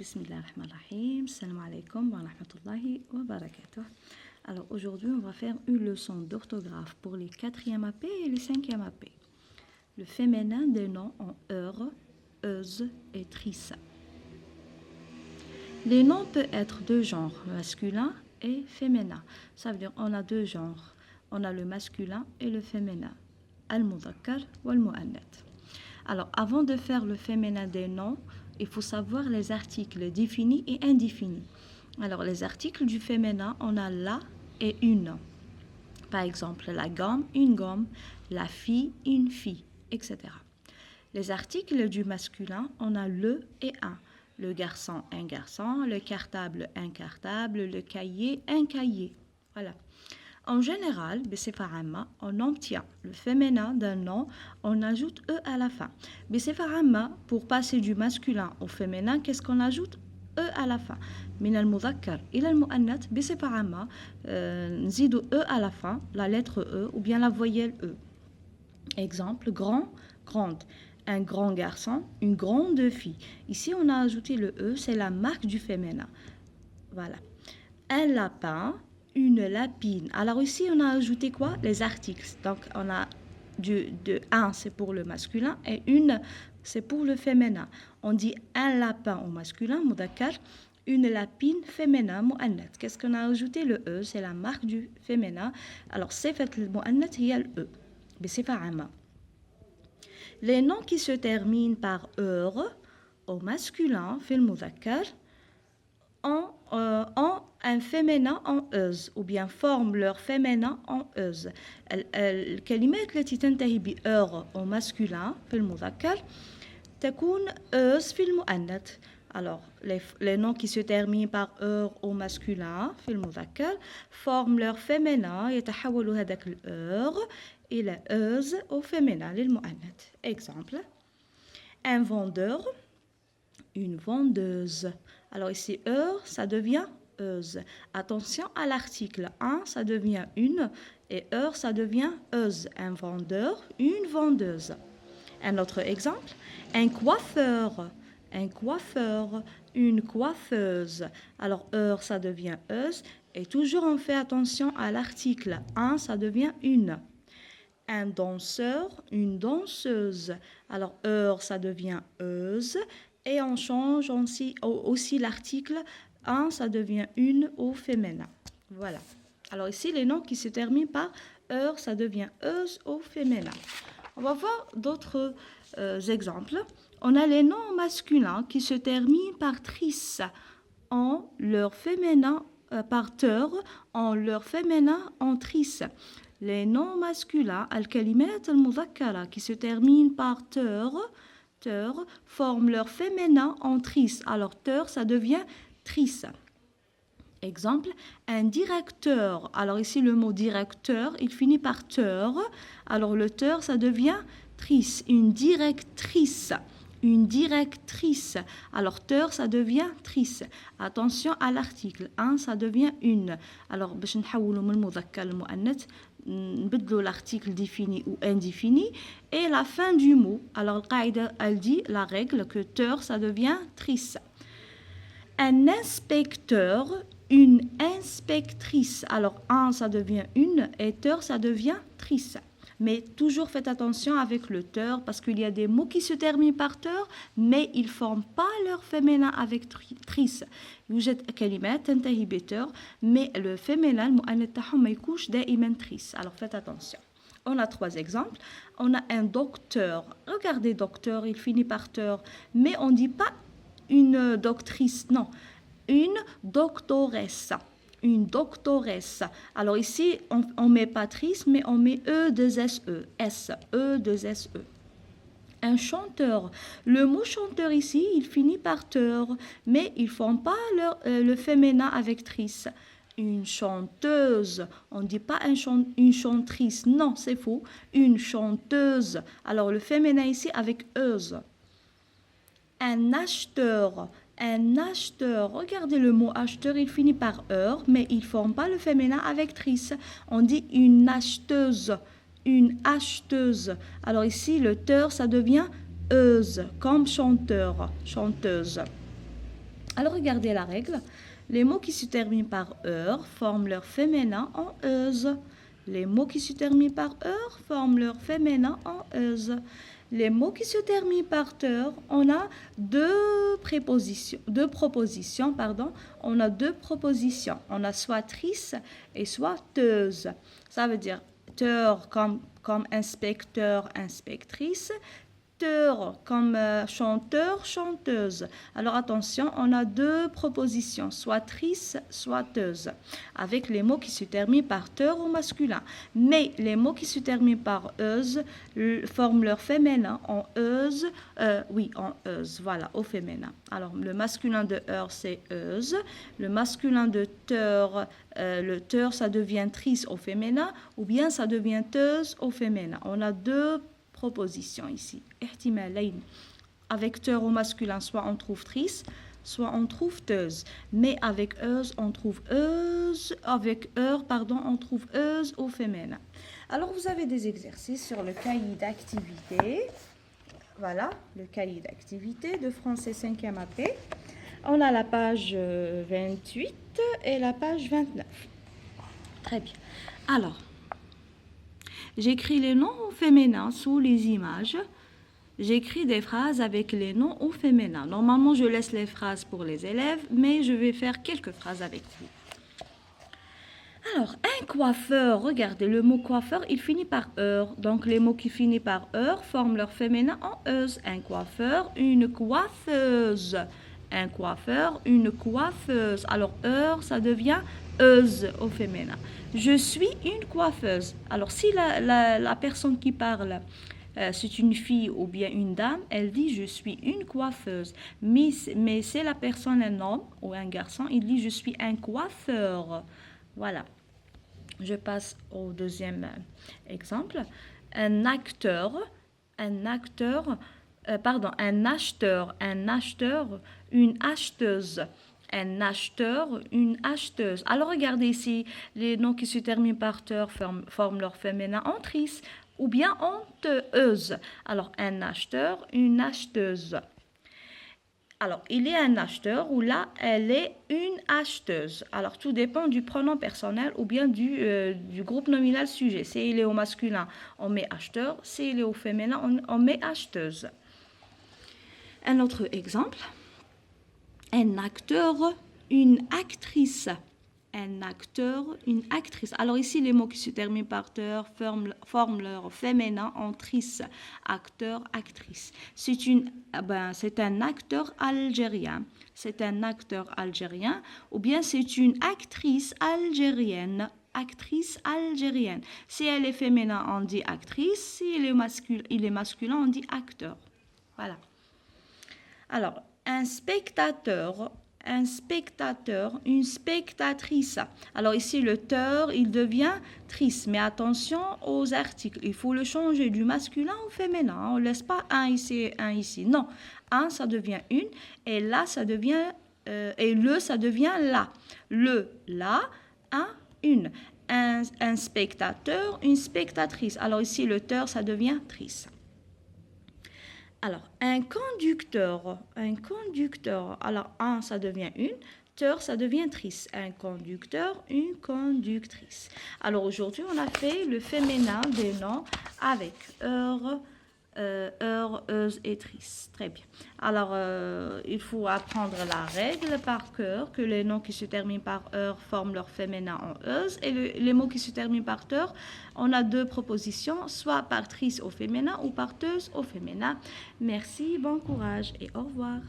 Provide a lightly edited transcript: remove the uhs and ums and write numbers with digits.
Bismillahirrahmanirrahim. Salam alaikum wa rahmatullahi wa barakatuh. Alors aujourd'hui, on va faire une leçon d'orthographe pour les 4e AP et les 5e AP. Le féminin des noms en heure, euse et trissa. Les noms peuvent être de genre masculin et féminin. Ça veut dire on a deux genres. On a le masculin et le féminin. Al-Mudhakkar ou Al-Mu'annath. Alors avant de faire le féminin des noms, il faut savoir les articles définis et indéfinis. Alors, les articles du féminin, on a la et une. Par exemple, la gomme, une gomme, la fille, une fille, etc. Les articles du masculin, on a le et un. Le garçon, un garçon, le cartable, un cartable, le cahier, un cahier. Voilà. En général, on obtient le féminin d'un nom, on ajoute E à la fin. Pour passer du masculin au féminin, qu'est-ce qu'on ajoute? E à la fin. Min al-mudhakkar ila al-mu'annath, nzidu E à la fin, la lettre E ou bien la voyelle E. Exemple, grand, grande. Un grand garçon, une grande fille. Ici, on a ajouté le E, c'est la marque du féminin. Voilà. Un lapin, une lapine. Alors ici, on a ajouté quoi? Les articles. Donc, on a de un, c'est pour le masculin, et une, c'est pour le féminin. On dit un lapin au masculin, mudhakkar, une lapine féminin, mu'annath. Qu'est-ce qu'on a ajouté? Le E, c'est la marque du féminin. Alors, sifat al-mu'annath, il y a le E. Bisifa amma. Les noms qui se terminent par heure au masculin, fil mudhakkar, ont un féminin en euse ou bien forment leur féminin en euse. الكلمات التي تنتهي بأر au masculin في المذكر تكون euse في المؤنث. Alors, les noms qui se terminent par heure au masculin في المذكر forment leur féminin يتحول هذاك الأر إلى euse au féminin للمؤنث. Exemple, un vendeur, une vendeuse. Alors ici, heure, ça devient euse. Attention à l'article. Un, ça devient une. Et heure, ça devient euse. Un vendeur, une vendeuse. Un autre exemple. Un coiffeur. Un coiffeur, une coiffeuse. Alors, heure, ça devient euse. Et toujours, on fait attention à l'article. Un, ça devient une. Un danseur, une danseuse. Alors, heure, ça devient euse. Et on change aussi l'article. Un, ça devient une au féminin. Voilà. Alors ici, les noms qui se terminent par heure, ça devient euse au féminin. On va voir d'autres exemples. On a les noms masculins qui se terminent par tris en leur féminin, par teur, en leur féminin en tris. Les noms masculins, al-kalimat al-mudhakkara, qui se terminent par teur, forment leur féminin en tris. Alors, teur, ça devient tris. Exemple, un directeur. Alors ici, le mot directeur, il finit par teur. Alors, le teur, ça devient tris. Une directrice. Une directrice. Alors, teur, ça devient tris. Attention à l'article. Un, ça devient une. Alors, باش نحولوا من المذكر للمؤنث نبدلوا l'article défini ou indéfini et la fin du mot. Alors, elle dit, la règle, que teur, ça devient tris. Un inspecteur, une inspectrice. Alors, un, ça devient une et teur, ça devient tris. Mais toujours faites attention avec le teur parce qu'il y a des mots qui se terminent par teur, mais ils ne forment pas leur féminin avec tris. يوجد كلمات تنتهي بتر mais le féminin المؤنث تاعهم ما يكونش دائما tris. Alors faites attention. On a 3 exemples. On a un docteur. Regardez docteur, il finit par teur, mais on ne dit pas une doctrice, non. Une doctoresse. Une doctoresse. Alors ici, on met pas tris, mais on met E2SE. S. E2SE. Un chanteur. Le mot chanteur ici, il finit par teur, mais ils ne font pas le féminin avec tris. Une chanteuse. On ne dit pas une chantrice. Non, c'est faux. Une chanteuse. Alors le féminin ici avec euse. Un acheteur. Un acheteur. Regardez le mot acheteur, il finit par heure, mais il ne forme pas le féminin avec tris. On dit une acheteuse. Une acheteuse. Alors ici, le teur, ça devient euse, comme chanteur, chanteuse. Alors, regardez la règle. Les mots qui se terminent par heure forment leur féminin en euse. Les mots qui se terminent par heure forment leur féminin en euse. Les mots qui se terminent par teur, on a deux propositions. On a deux propositions. On a soit trice et soit teuse. Ça veut dire teur comme inspecteur, inspectrice. Comme chanteur, chanteuse. Alors attention, on a deux propositions, soit trice, soit teuse, avec les mots qui se terminent par teur au masculin. Mais les mots qui se terminent par euse forment leur féminin en euse, en euse, voilà, au féminin. Alors le masculin de heure, c'est euse. Le masculin de teur, le teur, ça devient trice au féminin, ou bien ça devient teuse au féminin. On a deux proposition ici. Avec teur au masculin, soit on trouve trice, soit on trouve teuse. Mais avec euse, on trouve euse. Avec heure, on trouve euse au féminin. Alors, vous avez des exercices sur le cahier d'activité. Voilà, le cahier d'activité de français 5e AP. On a la page 28 et la page 29. Très bien. Alors, j'écris les noms au féminin sous les images. J'écris des phrases avec les noms au féminin. Normalement, je laisse les phrases pour les élèves, mais je vais faire quelques phrases avec vous. Alors, un coiffeur, regardez, le mot coiffeur, il finit par heure. Donc, les mots qui finissent par heure forment leur féminin en euse. Un coiffeur, une coiffeuse. Un coiffeur, une coiffeuse. Alors, heure, ça devient euse au féminin. Je suis une coiffeuse. Alors, si la personne qui parle, c'est une fille ou bien une dame, elle dit « je suis une coiffeuse ». Mais c'est la personne, un homme ou un garçon, il dit « je suis un coiffeur ». Voilà. Je passe au deuxième exemple. Un acheteur, une acheteuse. Un acheteur, une acheteuse. Alors, regardez ici, les noms qui se terminent par teur forment leur féminin en trice ou bien en teuse. Alors, un acheteur, une acheteuse. Alors, il y a un acheteur où là, elle est une acheteuse. Alors, tout dépend du pronom personnel ou bien du groupe nominal sujet. Si il est au masculin, on met acheteur. Si il est au féminin, on met acheteuse. Un autre exemple. Un acteur, une actrice. Un acteur, une actrice. Alors ici, les mots qui se terminent par teur forment leur féminin en trice. Acteur, actrice. C'est un acteur algérien. C'est un acteur algérien. Ou bien c'est une actrice algérienne. Actrice algérienne. Si elle est féminin, on dit actrice. Si il est masculin, on dit acteur. Voilà. Alors, un spectateur, une spectatrice. Alors ici, le teur, il devient trice. Mais attention aux articles. Il faut le changer du masculin au féminin. On ne laisse pas un ici et un ici. Non, un, ça devient une. Et là, ça devient... et le, ça devient la. Le, la, un, une. Un spectateur, une spectatrice. Alors ici, le teur, ça devient trice. Alors, un conducteur, alors un, ça devient une, teur, ça devient trice. Un conducteur, une conductrice. Alors, aujourd'hui, on a fait le féminin des noms avec heure, euse et trice. Très bien. Alors, il faut apprendre la règle par cœur, que les noms qui se terminent par heure forment leur féminin en euse, et les mots qui se terminent par teur, on a deux propositions, soit par trice au féminin ou par teuse au féminin. Merci, bon courage et au revoir.